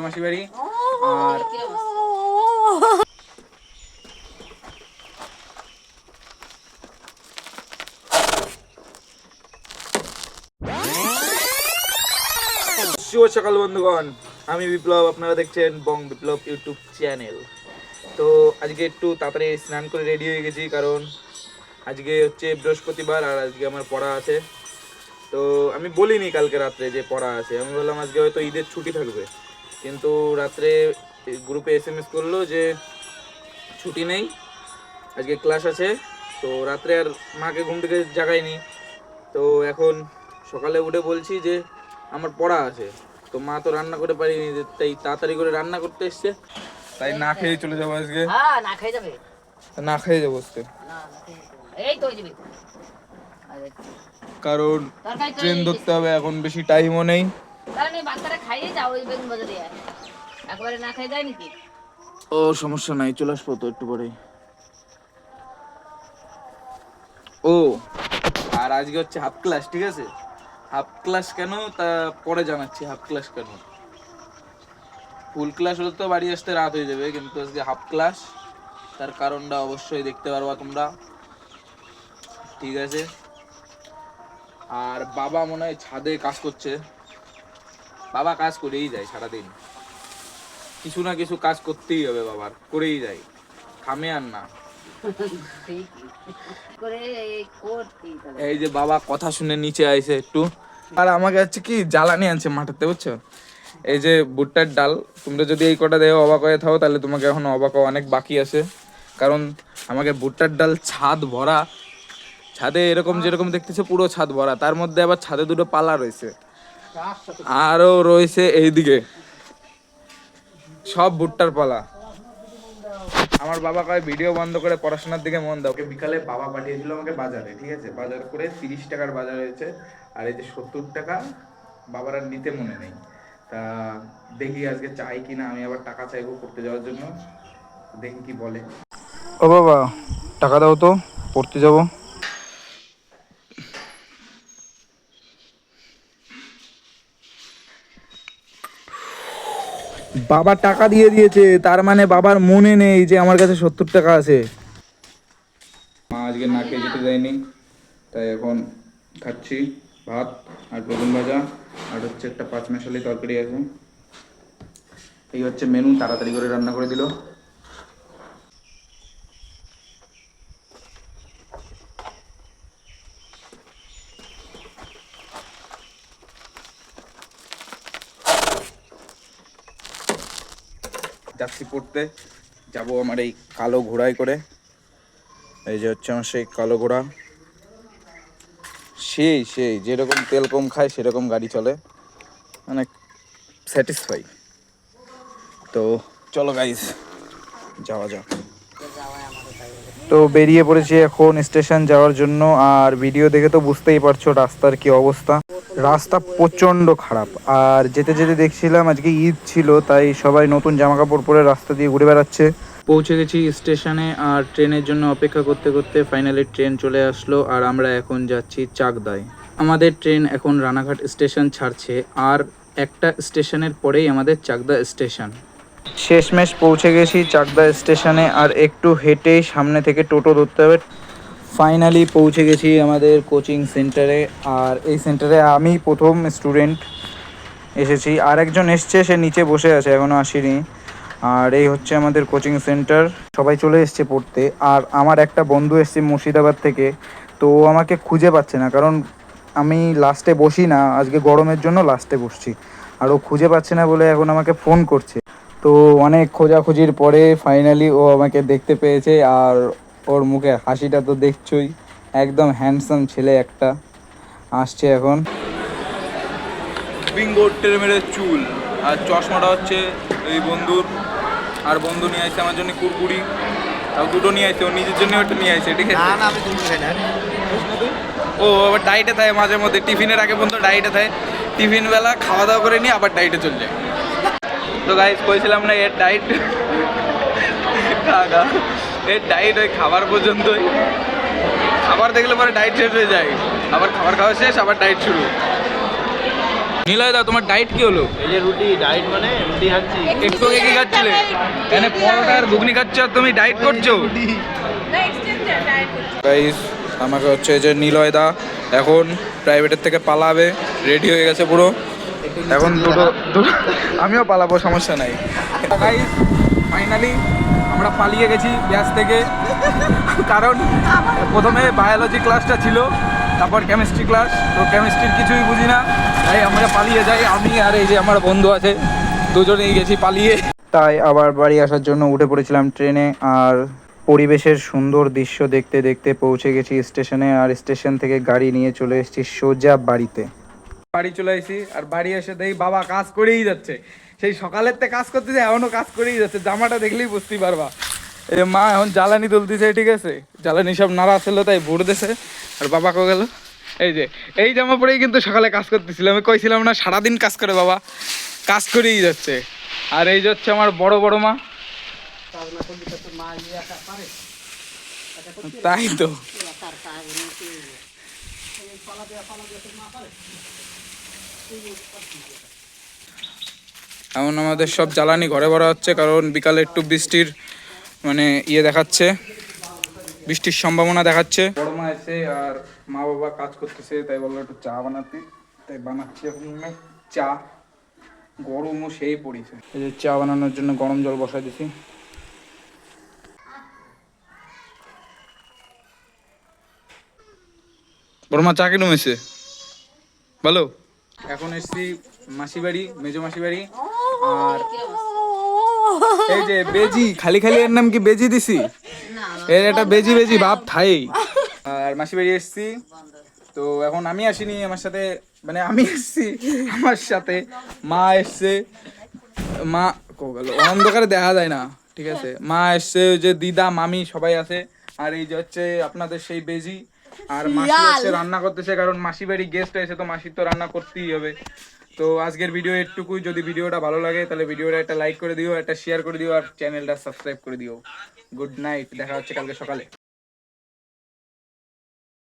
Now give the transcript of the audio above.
মাসি বাড়ি আর শুভ সকাল বন্ধুগণ, আমি বিপ্লব, আপনারা দেখছেন বং বিপ্লব ইউটিউব চ্যানেল। তো আজকে একটু তাড়াতাড়ি স্নান করে রেডি হয়ে গেছি, কারণ আজকে হচ্ছে বৃহস্পতিবার আর আজকে আমার পড়া আছে। তো আমি বলিনি কালকে রাত্রে যে পড়া আছে, আমি বললাম আজকে হয়তো ঈদের ছুটি থাকবে, কিন্তু রাত্রে গ্রুপে SMS করলো যে ছুটি নেই, আজকে ক্লাস আছে। তো রাত্রে আর মাকে ঘুম থেকে জাগাইনি। তো এখন সকালে উঠে বলছি যে আমার পড়া আছে, তো মা তো রান্না করে পারিনি, তাই তাড়াতাড়ি করে রান্না করতে এসছে, তাই না খেয়ে চলে যাবো আজকে। না খেয়ে যাবে, না খেয়ে যাবো আজকে, এই তো যাবে, কারণ ট্রেন ধরতে হবে, এখন বেশি টাইমও নেই। কারণ এই বাচ্চারা খাইয়ে যাও ওই বেগুন বাজারে, একবারে না খেয়ে যায় নাকি? ও সমস্যা নাই, চলে আসবো তো একটু পরেই। ও আর আজকে হচ্ছে হাফ ক্লাস, ঠিক আছে? হাফ ক্লাস কেন তা পরে জানাচ্ছি। হাফ ক্লাস কেন, ফুল ক্লাস হলে তো বাড়ি আসতে রাত হয়ে যাবে, কিন্তু আজকে হাফ ক্লাস, তার কারণটা অবশ্যই দেখতে পারবা তোমরা, ঠিক আছে? আর বাবা মনে হয় ছাদে কাজ করছে। বাবা কাজ করেই যায় সারাদিন, কিছু না কিছু কাজ করতেই হবে বাবার, করেই যায়, থামে আর না। এই যে বাবা কথা শুনে নিচে আইছে একটু, আর আমাকে হচ্ছে কি জ্বালানি আনছে মাঠাতে, বুঝছো? এই যে ভুট্টার ডাল, তোমরা যদি এই কটা দেহ অবাক হয়ে থাও, তাহলে তোমাকে এখন অবাক হওয়া অনেক বাকি আছে, কারণ আমাকে ভুট্টার ডাল ছাদ ভরা, ছাদে এরকম যেরকম দেখতেছে পুরো ছাদ ভরা, তার মধ্যে আবার ছাদে দুটো পালা রয়েছে, আরো রয়েছে এইদিকে সব ভুট্টার পালা। আমার বাবা কয় ভিডিও বন্ধ করে পড়াশোনার দিকে মন দাও। বিকালে বাবা পাঠিয়েছিল আমাকে বাজারে, ঠিক আছে? বাজার করে 30 টাকার বাজার হয়েছে, আর এই যে 70 টাকা বাবার আর নিতে মনে নেই। তা দেখি আজকে চাই কিনা, আমি আবার টাকা চাইবো পড়তে যাওয়ার জন্য, দেখি কি বলে। ও বাবা টাকা দাও তো, পড়তে যাব। বাবা টাকা দিয়ে দিয়েছে, তার মানে বাবার মনে নেই যে আমার কাছে 70 টাকা আছে। মা আজকে না খেয়ে যেতে দেয়নি, তাই এখন খাচ্ছি ভাত আর বেগুন ভাজা, আর হচ্ছে একটা 5 মেশালি তরকারি আছে। এই হচ্ছে মেনু, তাড়াতাড়ি করে রান্না করে দিল। যাচ্ছি পড়তে, যাবো আমার এই কালো ঘোড়ায় করে। এই যে হচ্ছে আমার সেই কালো ঘোড়া, সেই সেই যেরকম তেল কম খায় সেরকম গাড়ি চলে, মানে স্যাটিসফাই। তো চলো গাইস যাওয়া যাক। তো বেরিয়ে পড়েছি এখন স্টেশন যাওয়ার জন্য, আর ভিডিও দেখে তো বুঝতেই পারছো রাস্তার কি অবস্থা। রাস্তা প্রচণ্ড খারাপ, আর যেতে যেতে দেখছিলাম আজকে ঈদ ছিল, তাই সবাই নতুন জামা কাপড় পরে রাস্তা দিয়ে ঘুরে বেড়াচ্ছে। পৌঁছে গেছি স্টেশনে, আর ট্রেনের জন্য অপেক্ষা করতে করতে ফাইনালি ট্রেন চলে আসলো, আর আমরা এখন যাচ্ছি চাকদায়। আমাদের ট্রেন এখন রানাঘাট স্টেশন ছাড়ছে, আর একটা স্টেশনের পরেই আমাদের চাকদা স্টেশন। শেষমেশ পৌঁছে গেছি চাকদা স্টেশনে, আর একটু হেঁটেই সামনে থেকে টোটো ধরতে হবে। ফাইনালি পৌঁছে গেছি আমাদের কোচিং সেন্টারে, আর এই সেন্টারে আমি প্রথম স্টুডেন্ট এসেছি, আর একজন এসছে, সে নিচে বসে আছে, এখনও আসেনি। আর এই হচ্ছে আমাদের কোচিং সেন্টার, সবাই চলে এসছে পড়তে। আর আমার একটা বন্ধু এসছে মুর্শিদাবাদ থেকে, তো ও আমাকে খুঁজে পাচ্ছে না, কারণ আমি লাস্টে বসি না, আজকে গরমের জন্য লাস্টে বসছি, আর ও খুঁজে পাচ্ছে না বলে এখন আমাকে ফোন করছে। তো অনেক খোঁজাখুঁজির পরে ফাইনালি ও আমাকে দেখতে পেয়েছে, আর ওর মুখে হাসিটা তো দেখছোই, একদম হ্যান্ডসাম ছেলে একটা আসছে এখন। বিঙ্গো টেরেমেরের চুল, আর চশমাটা হচ্ছে এই বন্ধুর, আর বন্ধু নিয়ে আসছে আমার জন্য কুরকুরি, তাও দুটো নিয়ে আসছে, ও নিজের জন্য একটা নিয়ে আসছে, ঠিক আছে? ও আবার ডায়েটে থাকে মাঝে মধ্যে, টিফিনের আগে পর্যন্ত ডায়েটে থাকে, টিফিন বেলা খাওয়া দাওয়া করে নিয়ে আবার ডায়েটে চলে যায়। তো গাইস কইছিলাম না এর ডায়েট, এর ডায়েট ওই খাবার পর্যন্তই, খাবার দেখলে পরে ডায়েট শেষ হয়ে যায়, আবার খাবার খাওয়া শেষ আবার ডায়েট শুরু। নিলয় দা তোমার ডায়েট কি হলো? এই যে রুটি ডায়েট মানে রুটি খাচ্ছি। একটু আগে কি খাচ্ছিলে? এখানে পরোটা আর ঘুগনি খাচ্ছ আর তুমি ডায়েট করছো? গাইস আমাকে হচ্ছে যে নিলয় দা এখন প্রাইভেটের থেকে পালাবে, রেডি হয়ে গেছে পুরো। এখন দুটো আমিও পালাবো, সমস্যা নাই। গাইস ফাইনালি আমরা পালিয়ে গেছি ব্যাস থেকে, কারণ প্রথমে বায়োলজি ক্লাসটা ছিল, তারপর কেমিস্ট্রি ক্লাস, তো কেমিস্ট্রির কিছুই বুঝি না, তাই আমরা পালিয়ে যাই। আমি আর এই যে আমার বন্ধু আছে, দুজনেই গেছি পালিয়ে। তাই আবার বাড়ি আসার জন্য উঠে পড়েছিলাম ট্রেনে, আর পরিবেশের সুন্দর দৃশ্য দেখতে দেখতে পৌঁছে গেছি স্টেশনে, আর স্টেশন থেকে গাড়ি নিয়ে চলে এসেছি সোজা বাড়িতে। বাড়ি চলে এসেছি, আর বাড়ি এসে দেখি বাবা কাজ করেই যাচ্ছে, সেই সকালের থেকে কাজ করতেছে, এখনও কাজ করেই যাচ্ছে, জামাটা দেখলেই বুঝতেই পারবা। এই যে মা এখন জ্বালানি তুলতেছে, ঠিক আছে, জ্বালানি সব নাড়া ছিল তাই ভোর দিছে। আর বাবা কো গেল, এই যে এই জামা পরেই কিন্তু সকালে কাজ করতেছিল, আমি কইছিলাম না সারাদিন কাজ করে, বাবা কাজ করেই যাচ্ছে। আর এই যে হচ্ছে আমার বড় বড় মা, তাই তো এখন আমাদের সব জ্বালানি ঘরে ভরা হচ্ছে, কারণ বিকালে একটু বৃষ্টির মানে ইয়ে দেখাচ্ছে, বৃষ্টির সম্ভাবনা দেখাচ্ছে। বড় মা এসে আর মা বাবা কাজ করতেছে, তাই বললো একটু চা বানাতে, তাই বানাচ্ছি এখন চা। গরমও সেই পড়েছে, এই যে চা বানানোর জন্য গরম জল বসাই দিছি। বড় মা চা কেন হয়েছে বলো? এখন এসছি মাসি বাড়ি, মেজো মাসি বাড়ি, আর এই যে বেজি, খালি খালি এর নাম কি বেজি দিছি, এর একটা বেজি বেজি ভাব থাই। আর মাসি বাড়ি এসছি, তো এখন আমি আসিনি, আমার সাথে মানে আমি এসছি, আমার সাথে মা এসছে, মা কো গেল অন্ধকারে দেখা যায় না, ঠিক আছে, মা এসছে, ওই যে দিদা মামি সবাই আছে। আর এই যে হচ্ছে আপনাদের সেই বেজি, আর মাসি হচ্ছে রান্না করতেছে, কারণ মাসি বাড়ি গেস্ট এসে তো মাসির তো রান্না করতেই হবে। তো আজকের ভিডিও এটুকুই, যদি ভিডিওটা ভালো লাগে তাহলে ভিডিওটা একটা লাইক করে দিও, একটা শেয়ার করে দিও, আর চ্যানেলটা সাবস্ক্রাইব করে দিও। গুড নাইট, দেখা হচ্ছে কালকে সকালে।